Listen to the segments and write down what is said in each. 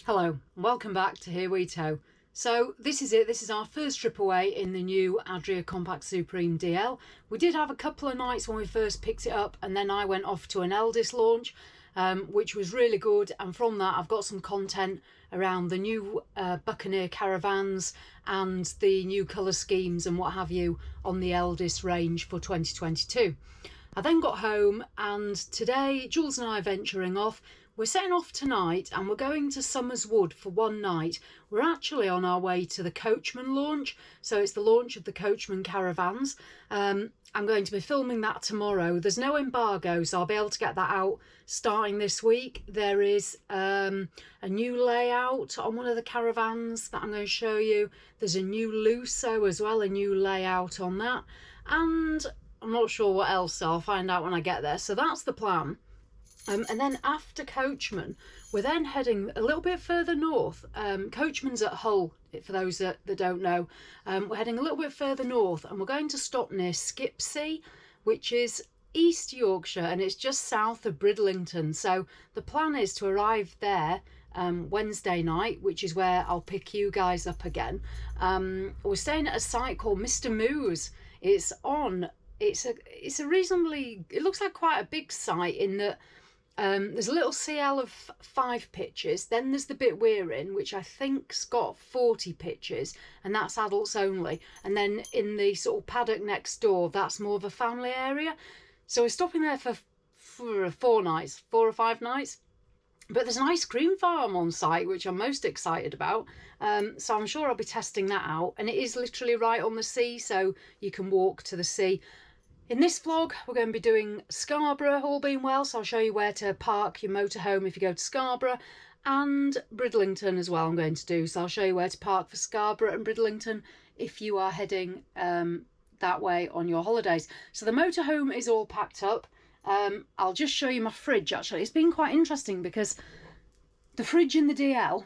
Hello, and welcome back to Here We Tow. So this is it, this is our first trip away in the new Adria Compact Supreme DL. We did have a couple of nights when we first picked it up, and then I went off to an eldest launch, which was really good, and from that I've got some content around the new Buccaneer caravans and the new colour schemes and what have you on the eldest range for 2022. I then got home, and today Jules and I are venturing off. We're setting off tonight and we're going to Somers Wood for one night. We're actually on our way to the Coachman Launch, so it's the launch of the Coachman caravans. I'm going to be filming that tomorrow. There's no embargo, so I'll be able to get that out starting this week. There is a new layout on one of the caravans that I'm going to show you. There's a new Lusso as well, a new layout on that. And I'm not sure what else, so I'll find out when I get there. So that's the plan. And then after Coachman, we're then heading a little bit further north. Coachman's at Hull, for those that don't know. We're heading a little bit further north, and we're going to stop near Skipsea, which is East Yorkshire, and it's just south of Bridlington. So the plan is to arrive there Wednesday night, which is where I'll pick you guys up again. We're staying at a site called Mr Moo's. It's a reasonably, it looks like quite a big site in that there's a little CL of 5 pitches, then there's the bit we're in, which I think's got 40 pitches, and that's adults only, and then in the sort of paddock next door, that's more of a family area. So we're stopping there for 4 or 5 nights. But there's an ice cream farm on site, which I'm most excited about. So I'm sure I'll be testing that out, and it is literally right on the sea, so you can walk to the sea. In this vlog, we're going to be doing Scarborough, all being well, so I'll show you where to park your motorhome if you go to Scarborough, and Bridlington as well I'm going to do. So I'll show you where to park for Scarborough and Bridlington if you are heading that way on your holidays. So the motorhome is all packed up. I'll just show you my fridge, actually. It's been quite interesting because the fridge in the DL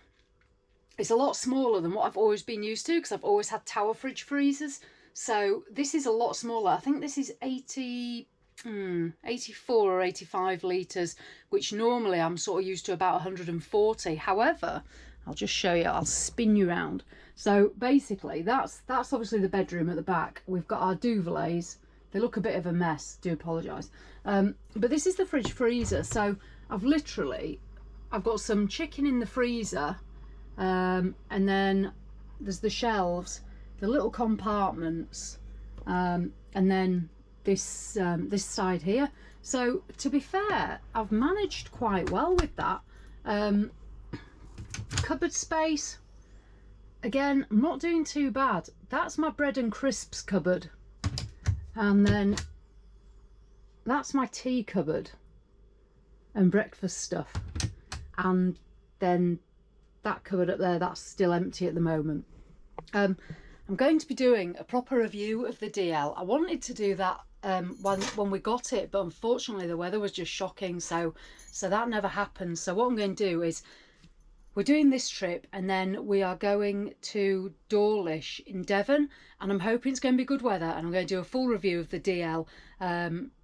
is a lot smaller than what I've always been used to, because I've always had tower fridge freezers. So this is a lot smaller. I think this is 84 or 85 litres, which normally I'm sort of used to about 140. However, I'll just show you, I'll spin you around. So basically that's obviously the bedroom at the back. We've got our duvets. They look a bit of a mess, do apologise. But this is the fridge freezer. So I've got some chicken in the freezer, and then there's the shelves, the little compartments, and then this side here. So to be fair, I've managed quite well with that. Cupboard space, again, I'm not doing too bad. That's my bread and crisps cupboard, and then that's my tea cupboard and breakfast stuff, and then that cupboard up there, that's still empty at the moment. I'm going to be doing a proper review of the DL. I wanted to do that when we got it, but unfortunately the weather was just shocking, so that never happened. So what I'm going to do is, we're doing this trip and then we are going to Dawlish in Devon, and I'm hoping it's going to be good weather, and I'm going to do a full review of the DL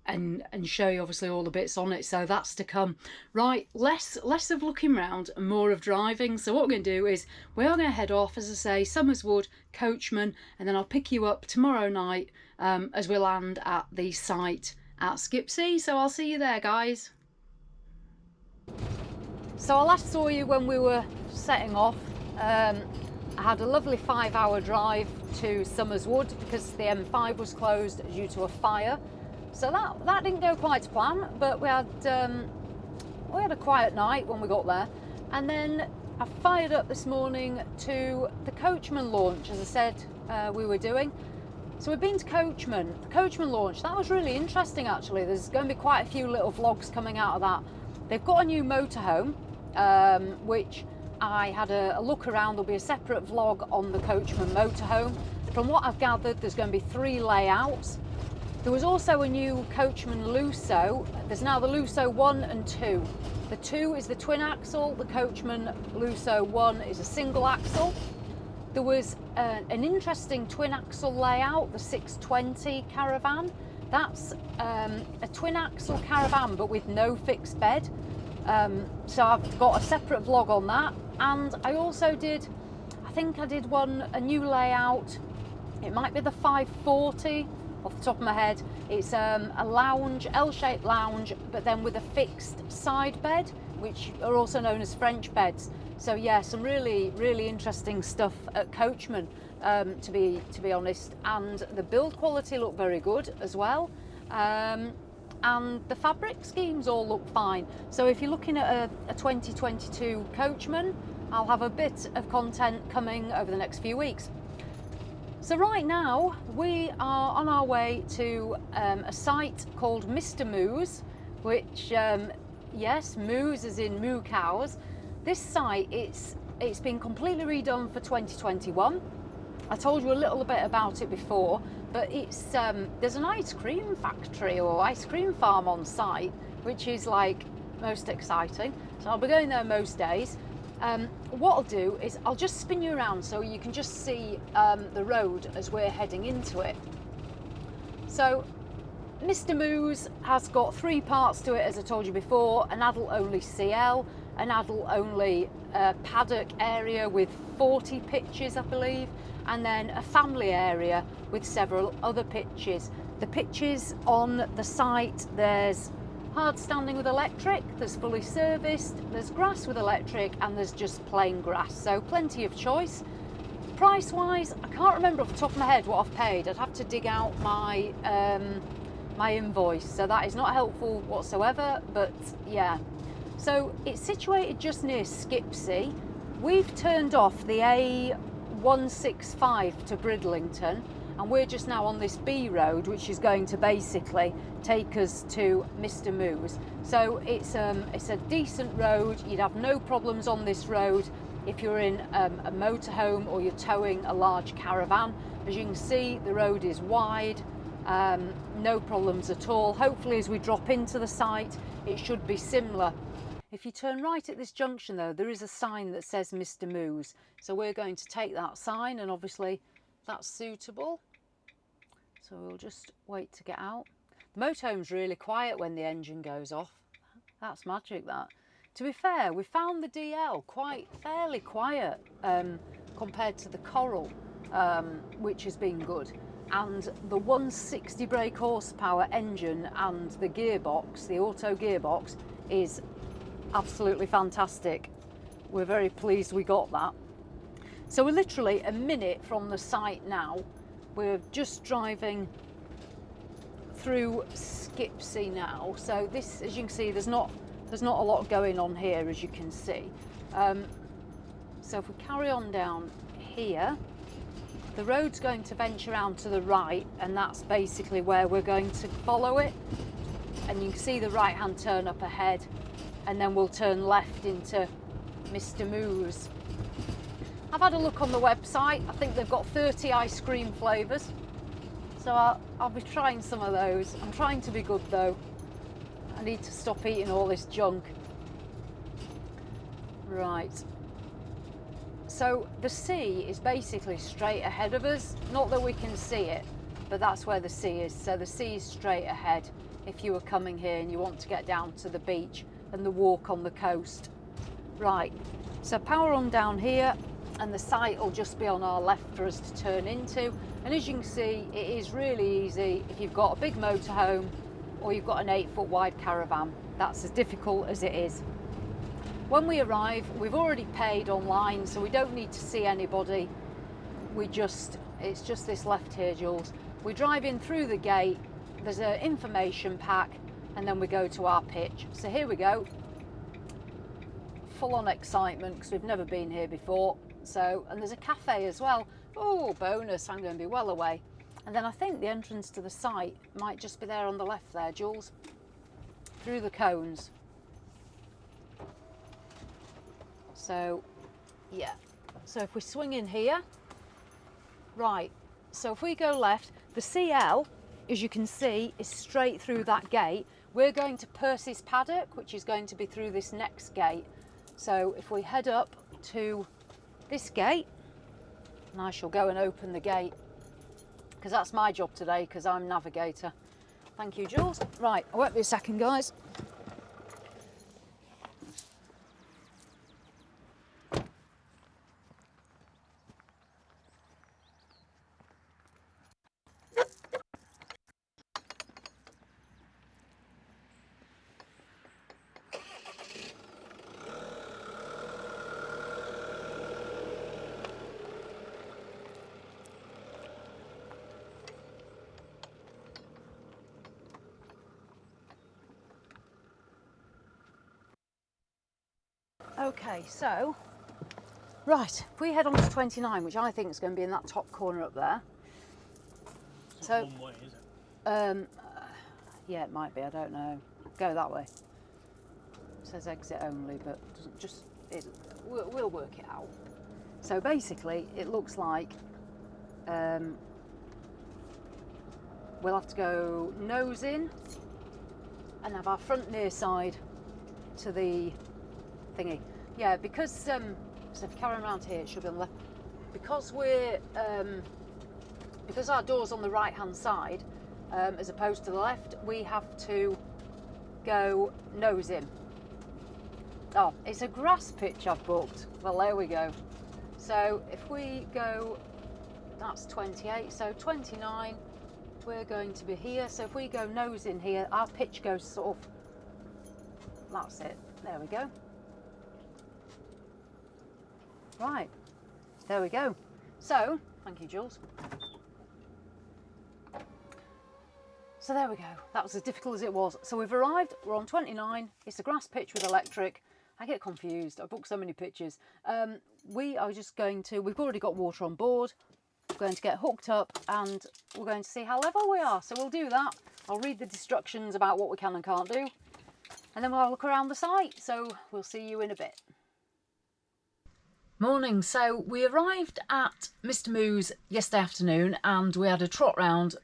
and show you obviously all the bits on it. So that's to come. Right, less of looking round and more of driving. So what we're going to do is we are going to head off, as I say, Somers Wood, Coachman, and then I'll pick you up tomorrow night as we land at the site at Skipsea. So I'll see you there, guys. So I last saw you when we were setting off. I had a lovely 5-hour drive to Somers Wood because the M5 was closed due to a fire. So that didn't go quite to plan, but we had a quiet night when we got there. And then I fired up this morning to the Coachman Launch, as I said we were doing. So we've been to Coachman, the Coachman Launch. That was really interesting, actually. There's going to be quite a few little vlogs coming out of that. They've got a new motorhome, which I had a look around. There'll be a separate vlog on the Coachman motorhome. From what I've gathered, there's going to be 3 layouts. There was also a new Coachman Lusso. There's now the Lusso 1 and 2. The 2 is the twin axle. The Coachman Lusso 1 is a single axle. There was an interesting twin axle layout, the 620 caravan. That's a twin axle caravan but with no fixed bed. So I've got a separate vlog on that. And I also did, I think I did a new layout. It might be the 540 off the top of my head. It's a lounge, L-shaped lounge, but then with a fixed side bed, which are also known as French beds. So yeah, some really, really interesting stuff at Coachman, to be honest. And the build quality looked very good as well. And the fabric schemes all look fine. So if you're looking at a 2022 Coachman, I'll have a bit of content coming over the next few weeks. So right now we are on our way to a site called Mr Moo's, which yes, moos as in moo cows. This site, it's been completely redone for 2021. I told you a little bit about it before, but it's there's an ice cream factory or ice cream farm on site, which is like most exciting. So I'll be going there most days. What I'll do is I'll just spin you around so you can just see the road as we're heading into it. So Mr Moo's has got 3 parts to it, as I told you before: an adult only CL, an adult only paddock area with 40 pitches, I believe, and then a family area with several other pitches. The pitches on the site, there's hard standing with electric, there's fully serviced, there's grass with electric, and there's just plain grass, so plenty of choice. Price wise, I can't remember off the top of my head what I've paid. I'd have to dig out my my invoice, so that is not helpful whatsoever, but yeah. So it's situated just near Skipsea. We've turned off the A165 to Bridlington, and we're just now on this B road, which is going to basically take us to Mr Moo's. So it's a decent road. You'd have no problems on this road if you're in a motorhome or you're towing a large caravan. As you can see, the road is wide, no problems at all. Hopefully as we drop into the site, it should be similar. If you turn right at this junction though, there is a sign that says Mr Moo's. So we're going to take that sign, and obviously that's suitable. So we'll just wait to get out. The motorhome's really quiet when the engine goes off. That's magic, that. To be fair, we found the DL fairly quiet compared to the Coral, which has been good. And the 160 brake horsepower engine and the gearbox, the auto gearbox, is absolutely fantastic. We're very pleased we got that. So we're literally a minute from the site now. We're just driving through Skipsea now. So this, as you can see, there's not a lot going on here, as you can see. So if we carry on down here, the road's going to venture around to the right, and that's basically where we're going to follow it. And you can see the right hand turn up ahead, and then we'll turn left into Mr Moo's. I've had a look on the website. I think they've got 30 ice cream flavours, so I'll be trying some of those. I'm trying to be good though. I need to stop eating all this junk. Right, so the sea is basically straight ahead of us. Not that we can see it, but that's where the sea is. So the sea is straight ahead if you were coming here and you want to get down to the beach and the walk on the coast. Right, so power on down here, and the site will just be on our left for us to turn into. And as you can see, it is really easy if you've got a big motorhome or you've got an 8-foot wide caravan. That's as difficult as it is. When we arrive, we've already paid online, so we don't need to see anybody. It's just this left here, Jules. We drive in through the gate, there's an information pack, and then we go to our pitch. So here we go. Full on excitement because we've never been here before. So, and there's a cafe as well. Oh, bonus, I'm going to be well away. And then I think the entrance to the site might just be there on the left there, Jules, through the cones. So, yeah. So if we swing in here, right. So if we go left, the CL, as you can see, is straight through that gate. We're going to Percy's Paddock, which is going to be through this next gate. So if we head up to this gate, and I shall go and open the gate, because that's my job today, because I'm navigator. Thank you, Jules. Right, I won't be a second, guys. Okay, so, right, if we head on to 29, which I think is going to be in that top corner up there. It's So, not one way, is it? Yeah, it might be, I don't know. Go that way. It says exit only, but doesn't just, we'll work it out. So basically, it looks like we'll have to go nose in and have our front near side to the thingy. Yeah, because so if you carry around here, it should be on the left. Because we're because our door's on the right hand side, as opposed to the left, we have to go nose in. Oh, it's a grass pitch I've booked. Well, there we go. So if we go, that's 28, so 29, we're going to be here. So if we go nose in here, our pitch goes sort of, that's it, there we go. Right, there we go. So, thank you, Jules. So there we go, that was as difficult as it was. So we've arrived, we're on 29, it's a grass pitch with electric. I get confused, I booked so many pitches. We are just going to, we've already got water on board, we're going to get hooked up and we're going to see how level we are. So we'll do that. I'll read the instructions about what we can and can't do, and then we'll have a look around the site. So we'll see you in a bit. Morning, so we arrived at Mr Moo's yesterday afternoon and we had a trot round.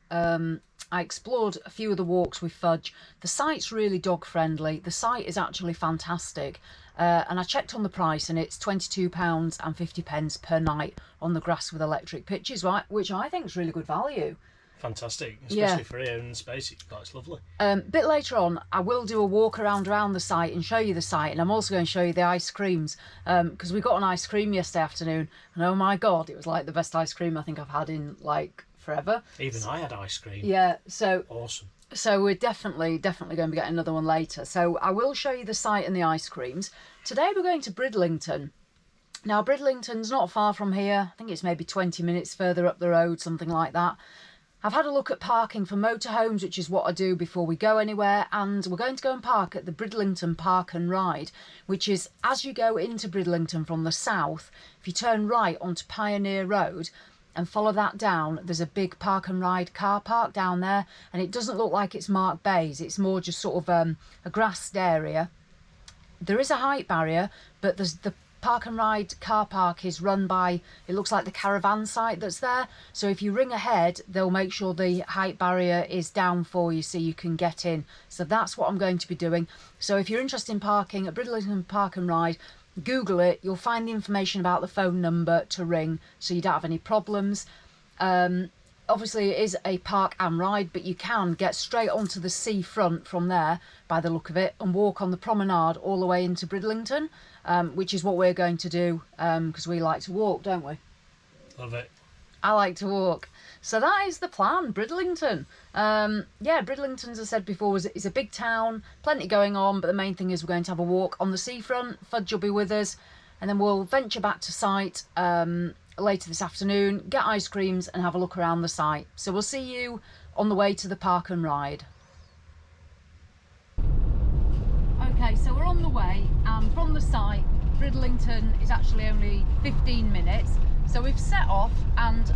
I explored a few of the walks with Fudge. The site's really dog friendly. The site is actually fantastic. And I checked on the price and it's £22.50 per night on the grass with electric pitches, right? Which I think is really good value. Fantastic, especially for here in space. It's lovely. Bit later on, I will do a walk around the site and show you the site, and I'm also going to show you the ice creams because we got an ice cream yesterday afternoon, and oh my god, it was like the best ice cream I think I've had in like forever. Even I had ice cream. Yeah, so awesome. So we're definitely going to be getting another one later. So I will show you the site and the ice creams. Today we're going to Bridlington. Now Bridlington's not far from here. I think it's maybe 20 minutes further up the road, something like that. I've had a look at parking for motorhomes, which is what I do before we go anywhere, and we're going to go and park at the Bridlington Park and Ride, which is as you go into Bridlington from the south, if you turn right onto Pioneer Road and follow that down, there's a big park and ride car park down there, and it doesn't look like it's marked bays, it's more just sort of a grassed area. There is a height barrier, but there's the park and ride car park is run by, it looks like the caravan site that's there, so if you ring ahead they'll make sure the height barrier is down for you so you can get in. So that's what I'm going to be doing. So if you're interested in parking at Bridlington Park and Ride, Google it, you'll find the information about the phone number to ring so you don't have any problems. Obviously it is a park and ride, but you can get straight onto the seafront from there by the look of it and walk on the promenade all the way into Bridlington, which is what we're going to do because we like to walk, don't we? Love it. I like to walk. So that is the plan, Bridlington. Yeah, Bridlington, as I said before, is a big town, plenty going on, but the main thing is we're going to have a walk on the seafront. Fudge will be with us, and then we'll venture back to site later this afternoon, get ice creams and have a look around the site. So we'll see you on the way to the park and ride. Okay, so we're on the way, and from the site, Bridlington is actually only 15 minutes. So we've set off, and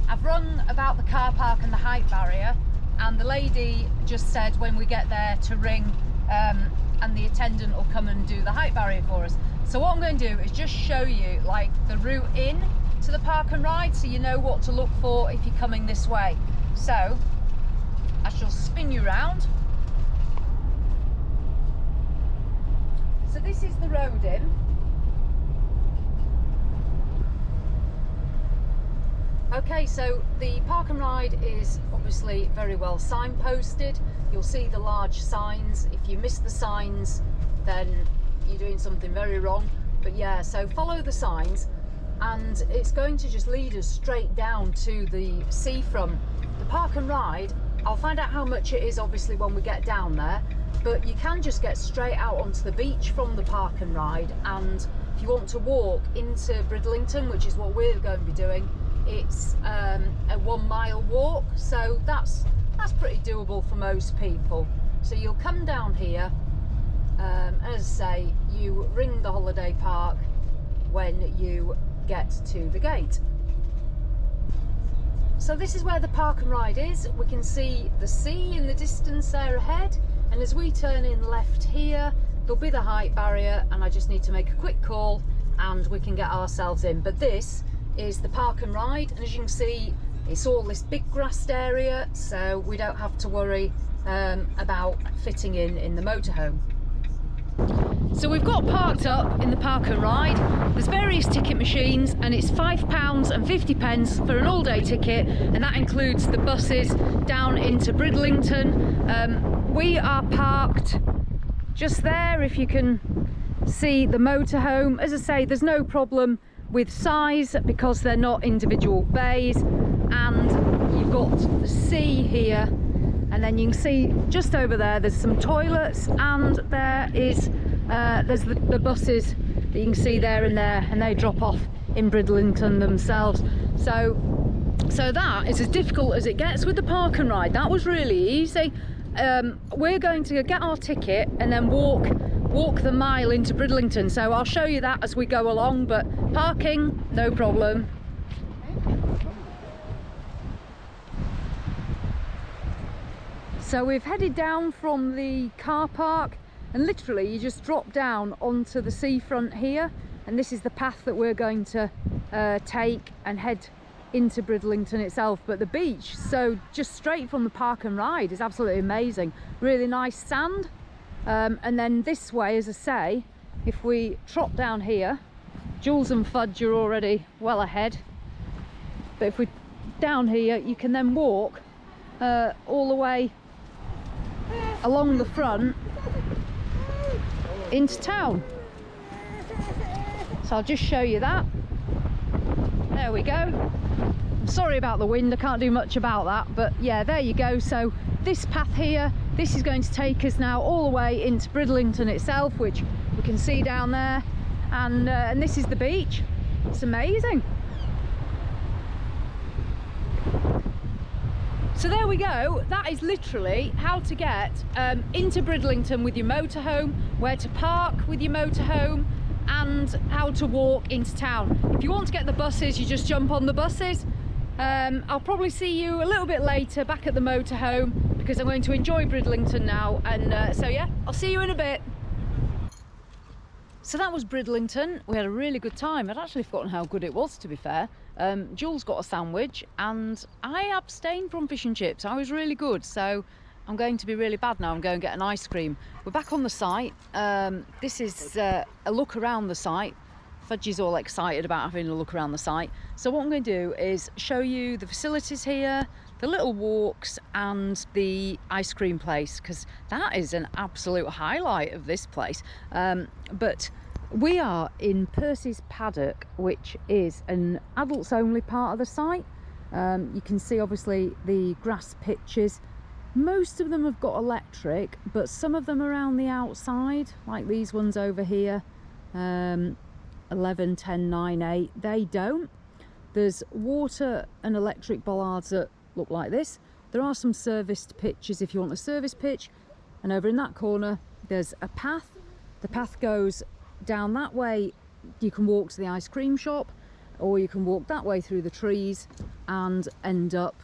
I've run about the car park and the height barrier, and the lady just said when we get there to ring and the attendant will come and do the height barrier for us. So what I'm going to do is just show you like the route in to the park and ride so you know what to look for if you're coming this way. So I shall spin you round. So this is the road in. Okay, so the park and ride is obviously very well signposted. You'll see the large signs. If you miss the signs, then you're doing something very wrong. But yeah, so follow the signs and it's going to just lead us straight down to the seafront. The park and ride, I'll find out how much it is obviously when we get down there, but you can just get straight out onto the beach from the park and ride, and if you want to walk into Bridlington, which is what we're going to be doing, it's a 1 mile walk, so that's pretty doable for most people. So you'll come down here, As I say, you ring the holiday park when you get to the gate. So this is where the park and ride is. We can see the sea in the distance there ahead, and as we turn in left here, there'll be the height barrier, and I just need to make a quick call and we can get ourselves in. But this is the park and ride, and as you can see, it's all this big grassed area, so we don't have to worry about fitting in the motorhome. So we've got parked up in the park and ride. There's various ticket machines, and it's £5.50 for an all-day ticket, and that includes the buses down into Bridlington. We are parked just there, if you can see the motorhome. As I say, there's no problem with size because they're not individual bays, and you've got the sea here, and then you can see just over there there's some toilets, and there is there's the buses that you can see there and there, and they drop off in Bridlington themselves. So that is as difficult as it gets with the park and ride. That was really easy. We're going to get our ticket and then walk the mile into Bridlington, so I'll show you that as we go along, but parking, no problem. So we've headed down from the car park, and literally you just drop down onto the seafront here, and this is the path that we're going to take and head into Bridlington itself. But the beach, so just straight from the park and ride, is absolutely amazing. Really nice sand, and then this way, as I say, if we trot down here, Jules and Fudge are already well ahead, but if we down here you can then walk all the way along the front into town. So I'll just show you that. There we go. I'm sorry about the wind, I can't do much about that, but yeah, there you go. So this path here, this is going to take us now all the way into Bridlington itself, which we can see down there, and this is the beach. It's amazing. So there we go. That is literally how to get into Bridlington with your motorhome, where to park with your motorhome, and how to walk into town. If you want to get the buses, you just jump on the buses. I'll probably see you a little bit later back at the motorhome because I'm going to enjoy Bridlington now, and so yeah, I'll see you in a bit. So that was Bridlington. We had a really good time. I'd actually forgotten how good it was, to be fair. Jules got a sandwich and I abstained from fish and chips. I was really good, so I'm going to be really bad now. I'm going to get an ice cream. We're back on the site. This is a look around the site. Fudge is all excited about having a look around the site. So what I'm going to do is show you the facilities here, the little walks, and the ice cream place, because that is an absolute highlight of this place. But we are in Percy's Paddock, which is an adults only part of the site. You can see obviously the grass pitches. Most of them have got electric, but some of them around the outside, like these ones over here, 11, 10, 9, 8, they don't. There's water and electric bollards that look like this. There are some serviced pitches if you want a service pitch, and over in that corner there's a path. The path goes down that way. You can walk to the ice cream shop, or you can walk that way through the trees and end up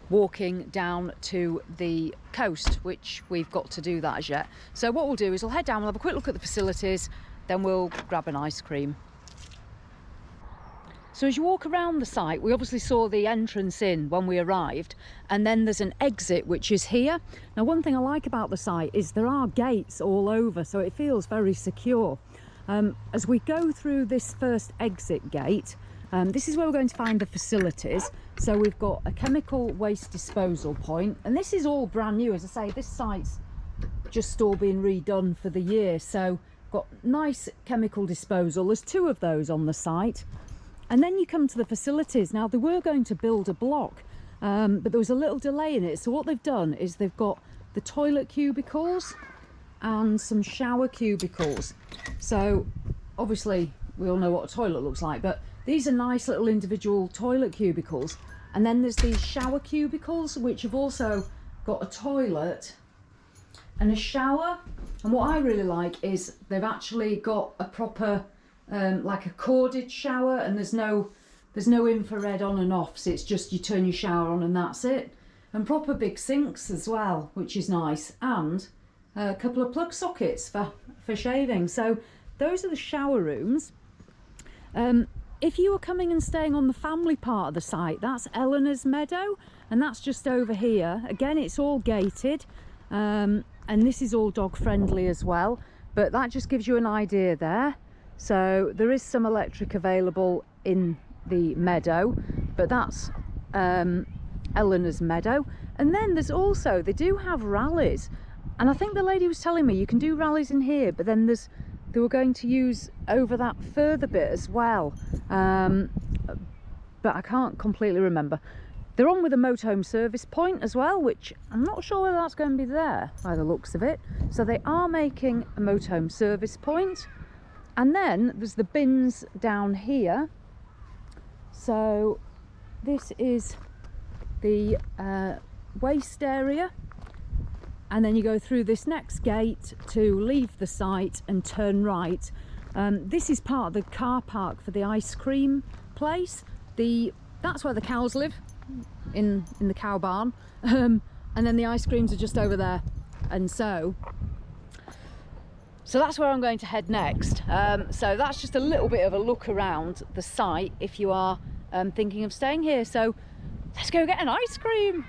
walking down to the coast, which we've got to do that as yet. So what we'll do is we'll head down, we'll have a quick look at the facilities, then we'll grab an ice cream. So as you walk around the site, we obviously saw the entrance in when we arrived, and then there's an exit which is here. Now, one thing I like about the site is there are gates all over, so it feels very secure. As we go through this first exit gate, this is where we're going to find the facilities. So we've got a chemical waste disposal point, and this is all brand new. As I say, this site's just all been redone for the year, so got nice chemical disposal. There's 2 of those on the site. And then you come to the facilities. Now, they were going to build a block, but there was a little delay in it. So what they've done is they've got the toilet cubicles and some shower cubicles. So obviously we all know what a toilet looks like, but these are nice little individual toilet cubicles. And then there's these shower cubicles, which have also got a toilet and a shower. And what I really like is they've actually got a proper like a corded shower, and there's no infrared on and off, so it's just you turn your shower on and that's it. And proper big sinks as well, which is nice, and a couple of plug sockets for shaving. So those are the shower rooms. If you were coming and staying on the family part of the site, that's Eleanor's Meadow, and that's just over here. Again, it's all gated, and this is all dog friendly as well, but that just gives you an idea there. So there is some electric available in the meadow, but that's Eleanor's Meadow. And then there's also, they do have rallies, and I think the lady was telling me you can do rallies in here, but then they were going to use over that further bit as well, but I can't completely remember. They're on with a motorhome service point as well, which I'm not sure whether that's going to be there by the looks of it. So they are making a motorhome service point. And then there's the bins down here. So this is the waste area, and then you go through this next gate to leave the site and turn right. This is part of the car park for the ice cream place. That's where the cows live, in the cow barn, and then the ice creams are just over there. And so that's where I'm going to head next. So that's just a little bit of a look around the site if you are thinking of staying here. So let's go get an ice cream.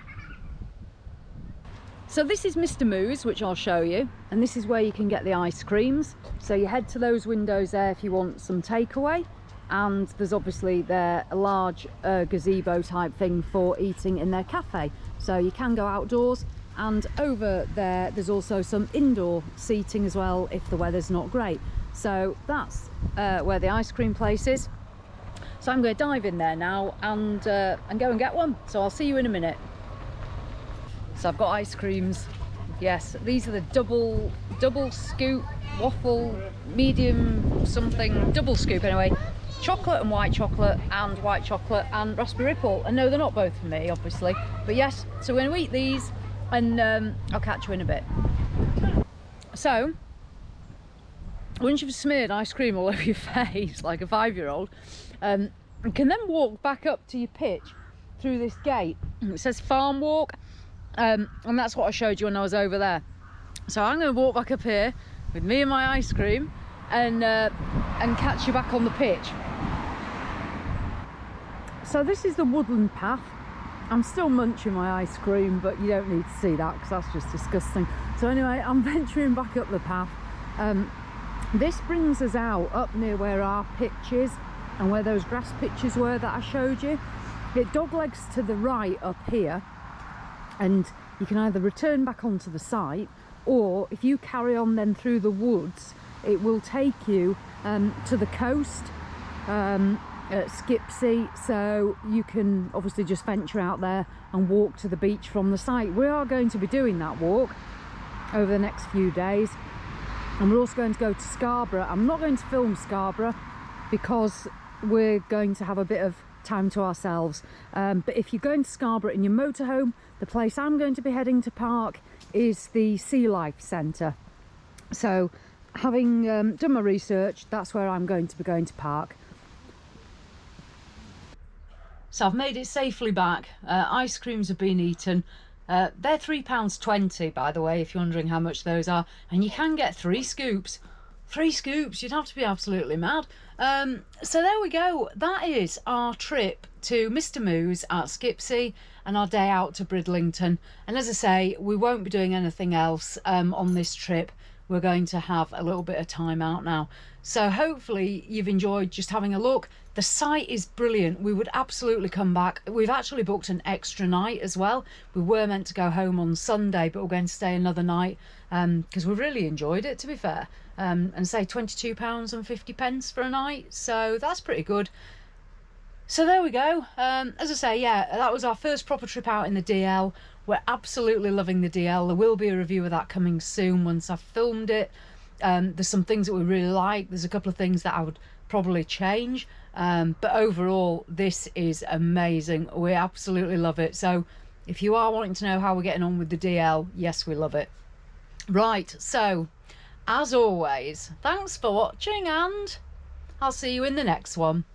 So this is Mr Moo's, which I'll show you, and this is where you can get the ice creams. So you head to those windows there if you want some takeaway, and there's obviously there a large gazebo type thing for eating in their cafe. So you can go outdoors, and over there there's also some indoor seating as well if the weather's not great. So that's where the ice cream place is. So I'm going to dive in there now and go and get one. So I'll see you in a minute. So I've got ice creams. Yes, these are the double scoop waffle, medium something, double scoop anyway. Chocolate and white chocolate and raspberry ripple. And no, they're not both for me, obviously. But yes, so we're going to eat these, and I'll catch you in a bit. So once you've smeared ice cream all over your face like a 5-year-old, you can then walk back up to your pitch through this gate. It says farm walk, and that's what I showed you when I was over there. So I'm going to walk back up here with me and my ice cream, and catch you back on the pitch. So this is the woodland path. I'm still munching my ice cream, but you don't need to see that because that's just disgusting. So anyway, I'm venturing back up the path. This brings us out up near where our pitch is and where those grass pitches were that I showed you. It doglegs to the right up here, and you can either return back onto the site, or if you carry on then through the woods, it will take you to the coast at Skipsea. So you can obviously just venture out there and walk to the beach from the site. We are going to be doing that walk over the next few days, and we're also going to go to Scarborough. I'm not going to film Scarborough because we're going to have a bit of time to ourselves, but if you're going to Scarborough in your motorhome, the place I'm going to be heading to park is the Sea Life Centre. So having done my research, that's where I'm going to be going to park. So I've made it safely back. Ice creams have been eaten. They're £3.20, by the way, if you're wondering how much those are, and you can get 3 scoops. 3 scoops, you'd have to be absolutely mad. So there we go. That is our trip to Mr Moo's at Skipsea and our day out to Bridlington. And as I say, we won't be doing anything else on this trip. We're going to have a little bit of time out now. So hopefully you've enjoyed just having a look. The site is brilliant. We would absolutely come back. We've actually booked an extra night as well. We were meant to go home on Sunday, but we're going to stay another night because we really enjoyed it, to be fair. And say £22.50 for a night, so that's pretty good. So there we go. As I say, yeah, that was our first proper trip out in the DL. We're absolutely loving the DL. There will be a review of that coming soon once I've filmed it. There's some things that we really like. There's a couple of things that I would probably change, but overall this is amazing. We absolutely love it. So if you are wanting to know how we're getting on with the DL, yes, we love it. Right, so as always, thanks for watching, and I'll see you in the next one.